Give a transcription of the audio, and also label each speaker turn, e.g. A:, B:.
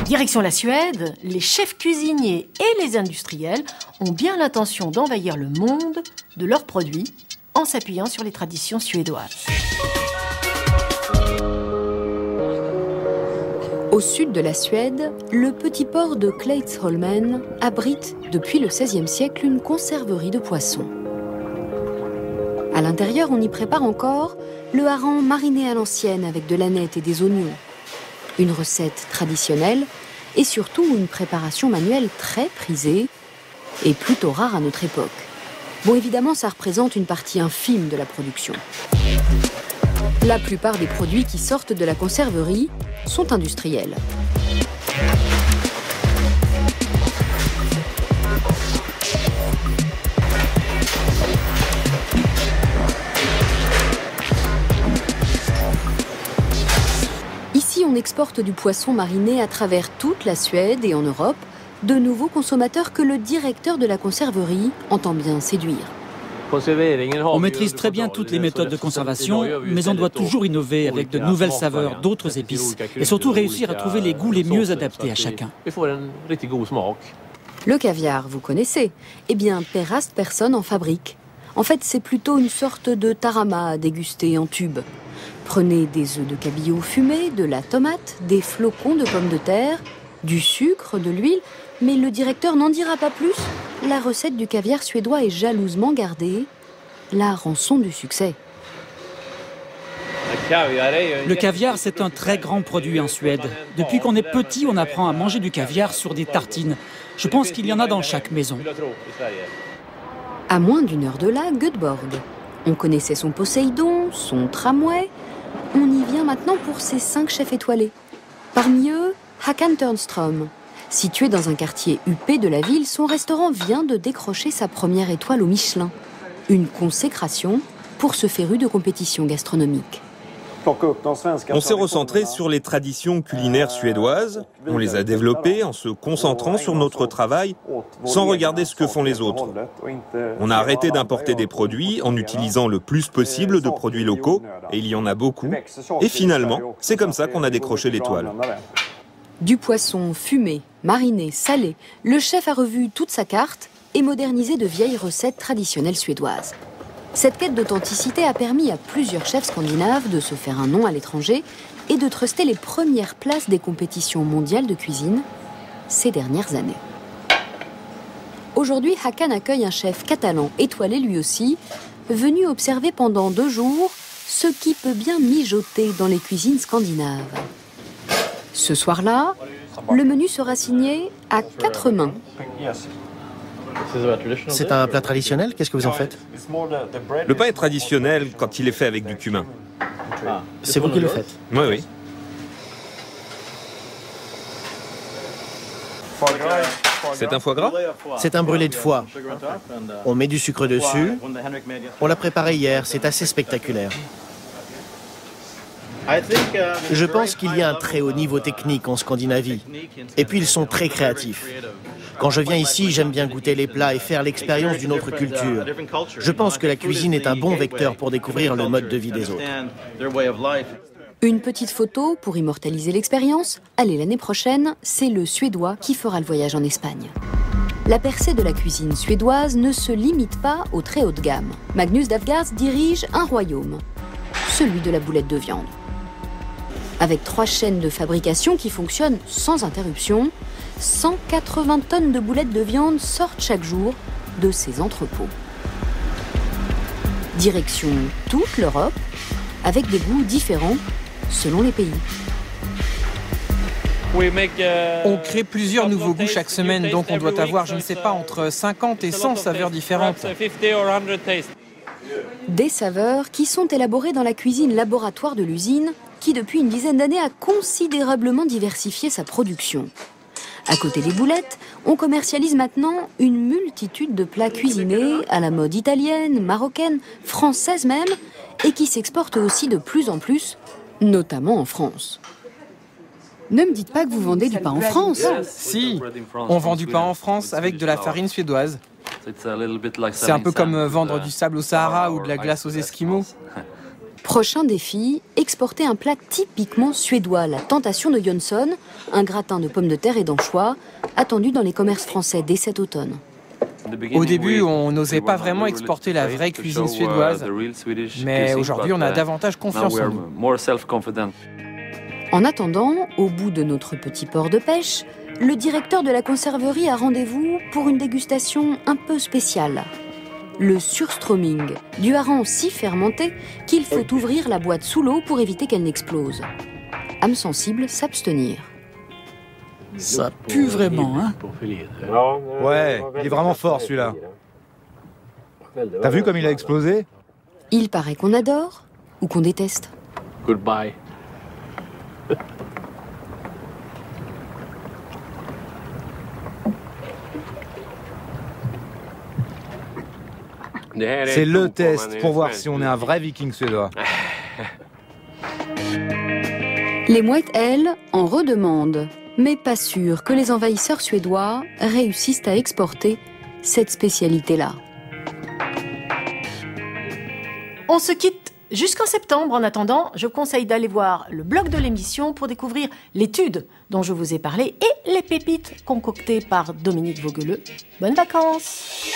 A: Direction la Suède, les chefs cuisiniers et les industriels ont bien l'intention d'envahir le monde de leurs produits en s'appuyant sur les traditions suédoises.
B: Au sud de la Suède, le petit port de Kleidsholmen abrite depuis le XVIe siècle une conserverie de poissons. À l'intérieur, on y prépare encore le hareng mariné à l'ancienne avec de l'aneth et des oignons. Une recette traditionnelle et surtout une préparation manuelle très prisée et plutôt rare à notre époque. Bon, évidemment, ça représente une partie infime de la production. La plupart des produits qui sortent de la conserverie sont industriels. Ici, on exporte du poisson mariné à travers toute la Suède et en Europe, de nouveaux consommateurs que le directeur de la conserverie entend bien séduire.
C: On maîtrise très bien toutes les méthodes de conservation, mais on doit toujours innover avec de nouvelles saveurs, d'autres épices, et surtout réussir à trouver les goûts les mieux adaptés à chacun.
B: Le caviar, vous connaissez? Eh bien, Per Aspersson en fabrique. En fait, c'est plutôt une sorte de tarama à déguster en tube. Prenez des œufs de cabillaud fumés, de la tomate, des flocons de pommes de terre, du sucre, de l'huile, mais le directeur n'en dira pas plus. La recette du caviar suédois est jalousement gardée, la rançon du succès.
C: Le caviar, c'est un très grand produit en Suède. Depuis qu'on est petit, on apprend à manger du caviar sur des tartines. Je pense qu'il y en a dans chaque maison.
B: À moins d'une heure de là, Göteborg. On connaissait son Poséidon, son tramway. On y vient maintenant pour ses 5 chefs étoilés. Parmi eux, Håkan Turnström. Situé dans un quartier huppé de la ville, son restaurant vient de décrocher sa première étoile au Michelin. Une consécration pour ce féru de compétition gastronomique.
D: On s'est recentré sur les traditions culinaires suédoises. On les a développées en se concentrant sur notre travail sans regarder ce que font les autres. On a arrêté d'importer des produits en utilisant le plus possible de produits locaux, et il y en a beaucoup. Et finalement, c'est comme ça qu'on a décroché l'étoile.
B: Du poisson fumé, mariné, salé, le chef a revu toute sa carte et modernisé de vieilles recettes traditionnelles suédoises. Cette quête d'authenticité a permis à plusieurs chefs scandinaves de se faire un nom à l'étranger et de truster les premières places des compétitions mondiales de cuisine ces dernières années. Aujourd'hui, Håkan accueille un chef catalan étoilé lui aussi, venu observer pendant 2 jours ce qui peut bien mijoter dans les cuisines scandinaves. Ce soir-là, le menu sera signé à 4 mains.
E: C'est un plat traditionnel, qu'est-ce que vous en faites?
D: Le pain est traditionnel quand il est fait avec du cumin.
E: C'est vous qui le faites?
D: Oui, oui. C'est un foie gras?
E: C'est un brûlé de foie. On met du sucre dessus. On l'a préparé hier, c'est assez spectaculaire. Je pense qu'il y a un très haut niveau technique en Scandinavie. Et puis ils sont très créatifs. Quand je viens ici, j'aime bien goûter les plats et faire l'expérience d'une autre culture. Je pense que la cuisine est un bon vecteur pour découvrir le mode de vie des autres.
B: Une petite photo pour immortaliser l'expérience. Allez, l'année prochaine, c'est le Suédois qui fera le voyage en Espagne. La percée de la cuisine suédoise ne se limite pas au très haut de gamme. Magnus Davgård dirige un royaume, celui de la boulette de viande. Avec 3 chaînes de fabrication qui fonctionnent sans interruption, 180 tonnes de boulettes de viande sortent chaque jour de ces entrepôts. Direction toute l'Europe, avec des goûts différents selon les pays.
F: On crée plusieurs nouveaux goûts chaque semaine, donc on doit avoir, je ne sais pas, entre 50 et 100 saveurs différentes.
B: Des saveurs qui sont élaborées dans la cuisine laboratoire de l'usine, qui depuis une dizaine d'années a considérablement diversifié sa production. À côté des boulettes, on commercialise maintenant une multitude de plats cuisinés à la mode italienne, marocaine, française même, et qui s'exportent aussi de plus en plus, notamment en France. Ne me dites pas que vous vendez du pain en France.
F: Si, on vend du pain en France avec de la farine suédoise. C'est un peu comme vendre du sable au Sahara ou de la glace aux Esquimaux.
B: Prochain défi, exporter un plat typiquement suédois, la tentation de Jönsson, un gratin de pommes de terre et d'anchois, attendu dans les commerces français dès cet automne.
F: Au début, on n'osait pas vraiment exporter la vraie cuisine suédoise, mais aujourd'hui, on a davantage confiance en nous.
B: En attendant, au bout de notre petit port de pêche, le directeur de la conserverie a rendez-vous pour une dégustation un peu spéciale. Le surströmming, du hareng si fermenté qu'il faut ouvrir la boîte sous l'eau pour éviter qu'elle n'explose. Âme sensible, s'abstenir.
C: Ça pue vraiment, hein?
G: Ouais, il est vraiment fort celui-là. T'as vu comme il a explosé?
B: Il paraît qu'on adore ou qu'on déteste.
H: Goodbye.
G: C'est le test pour voir si on est un vrai viking suédois.
B: Les mouettes, elles, en redemandent, mais pas sûr que les envahisseurs suédois réussissent à exporter cette spécialité-là.
A: On se quitte jusqu'en septembre. En attendant, je conseille d'aller voir le blog de l'émission pour découvrir l'étude dont je vous ai parlé et les pépites concoctées par Dominique Vaugueleu. Bonnes vacances!